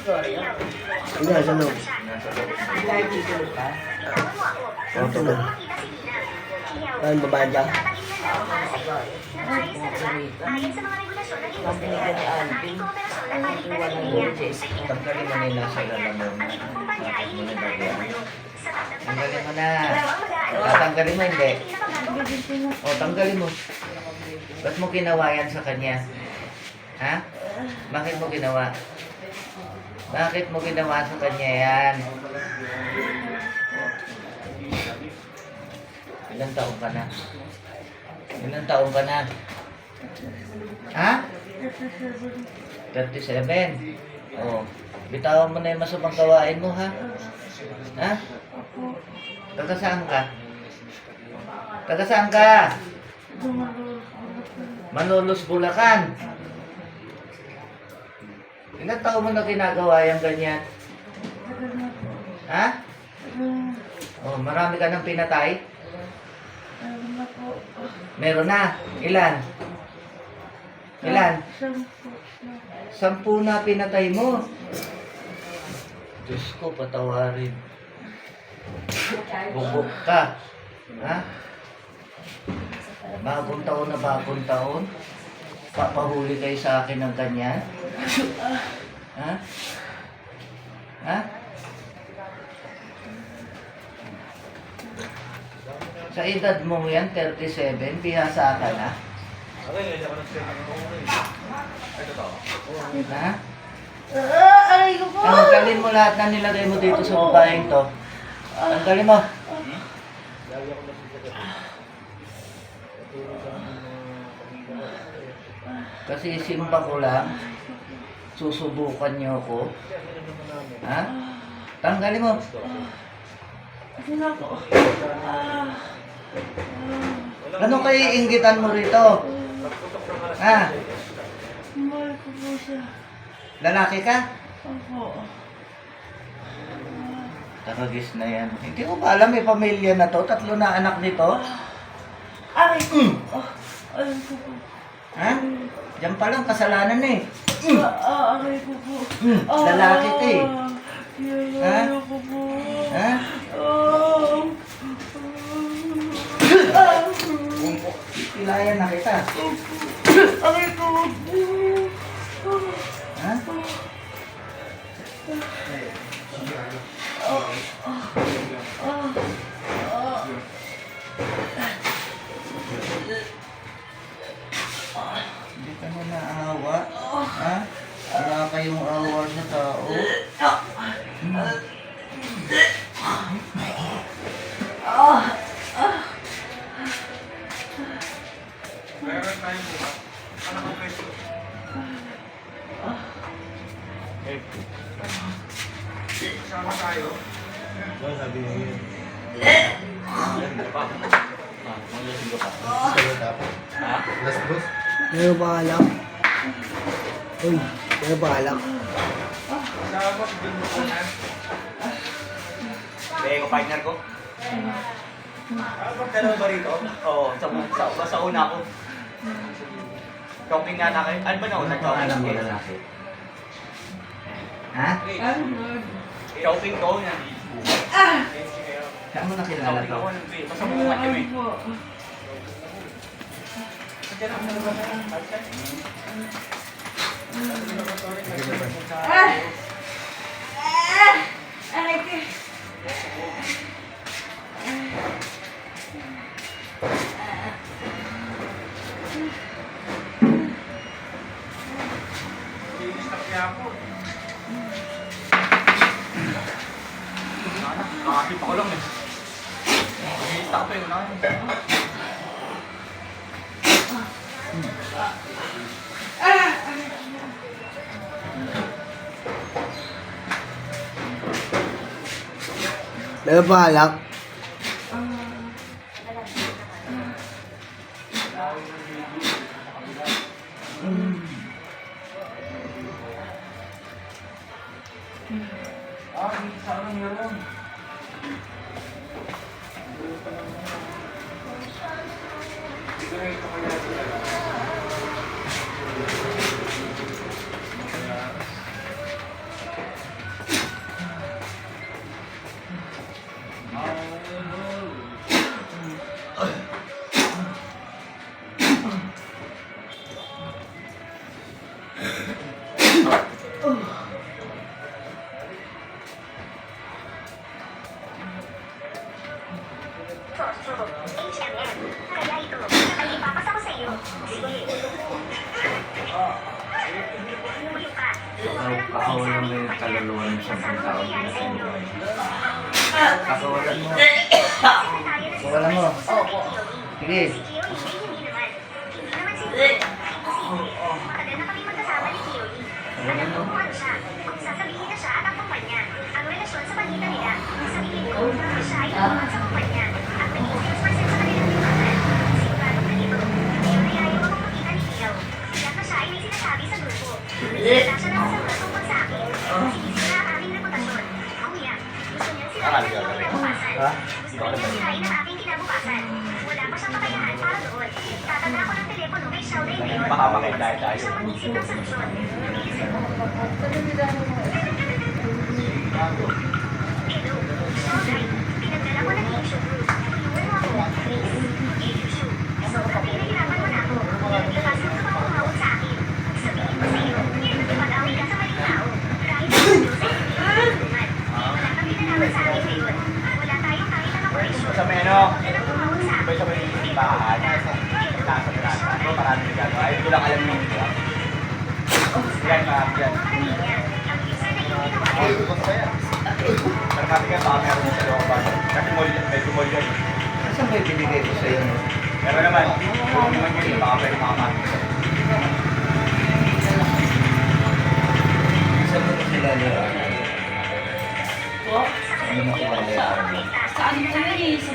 Hindi, sa loob. Dahil dito ka? Ang tulog. Ayun, babae dyan. Pabinigan ni Alvin. Iwan ng Lourdes. Tanggalin mo nila sa lalamon. Tanggalin mo na. Tanggalin mo hindi. O, tanggalin mo. Ba't mo ginawa yan sa kanya? Ha? Bakit mo ginawa? Bakit mo ginawa sa kanya yan? Ilang taon ka na? Ilang taon ka na? Ha? 37. Oh, bitawan mo na yung masamang gawain mo, ha? Ha? Taga saan ka? Taga saan ka? Manolos, Bulacan. Ilang taon mo na ginagawa yung ganyan? Ha? Oh, marami ka nang pinatay? Meron na. Ilan? Ilan? 10 na pinatay mo. Diyos ko, patawarin. Bubok ka. Ha? Bagong taon na bagong taon. Papahuli kayo sa akin ng ganyan. Ha? Ha? Sa edad mo yan, 37, bihasa ka na. Ha? Aray ko po! Tanggalin mo lahat na nilagay mo dito sa babaeng to. Tanggalin mo. Kasi simba ko lang. Susubukan niyo ako. Ha? Tanggalin mo. Sino ako? Ano kayo iinggitan mo rito? Ha? Mahal ko po siya. Lalaki ka? Opo. Taragis na yan. Hindi ko ba alam may pamilya na to? 3 na anak nito? Aray ko! Aray ko po. Ha? Diyan pa lang kasalanan eh. Aray ko po. Lalaki ka eh. Ha? Aray ko po. Ha? Pilayan na kita. Aray ko po. Ha? Hindi ka na naawa. Ha? Wala kayong awa sa tao. Meron tayong bukas. Ano ka pwesto? Kasama tayo. Sabi niya yun. Last boss? Meron ba alak? Uy, meron ba alak? Kasama si Bill Bukanan. Bego partner ko. Magtanong ba rito? Oo, sa una ko. Talking nga na kayo. Ano ba na ako? Alam mo Nag-talking lalaki. Ha? Talking ko na. Saan mo nakilala Talking to? ako. Pasabukan kami. Aray ko! Linis na kaya po. Nakakit ako lang eh. Nakakita ko yung unahan. Meron ba alak? Sana meron. Ito kaya sila. Pakawalan mo yung kaluluwa mo sa mga tao na sinuhay. Pakawalan mo. Pakawalan mo. Sige. Matagal na kami magkasama ni Kiyoyi. Alam ko kung ano siya. Sasabihin na siya at ang kumpanya. Ang relasyon sa pagitan nila. Sabihin ko na siya ay nakuha sa kumpanya. At naging salesperson sa kanilang libangan. Siguradong ganito. Ngayon ay ayaw akong makita ni Kiyaw. Tiyak na siya ay may sinasabi sa grupo. Wala siya na masama tungkol sa akin. Sinisira ang aming reputasyon. Kuya, gusto niyang sirain ang iyong kinabukasan. Gusto niyang sirain ang aking kinabukasan. Wala pa siyang kakayahan para doon. Tatanda ko ng telepono kay Xiaoday ngayon. Baka makita tayo. Siya mag-isip ng solusyon. Iniisip ko. Hello, Xiaoday. Pinagdala ko ng Yushu Group. Tulungan mo ako. Yushu, sobrang pinahirapan mo na ako. Lakas mo sa pangungawag sa akin. Sabihin ko sa'yo, nakipag-away ka sa maling tao. Kahit ang Diyos ay hindi ka tulungan. Wala kang pinalaman sa akin ngayon. Wala tayong kahit anong koneksyon. Sa may Huwag ka nang tumawag sa akin. Sabay sa may bahay. Nasa mirasa. Ano, marami na gano'n. Ay, hindi ko lang alam yung ito. Yan, marami yan. Ay, gusto ko yan. Pero marami yan, baka meron yung sa looban. Kasi may gumol yan. Saan ba yung binigay ko sa'yo? No? Meron naman. Meron naman yun. Baka pwede makamati. Saan mo ko sila niya? Po? Ano mo ko sila? Sa ano mo yun eh? Sa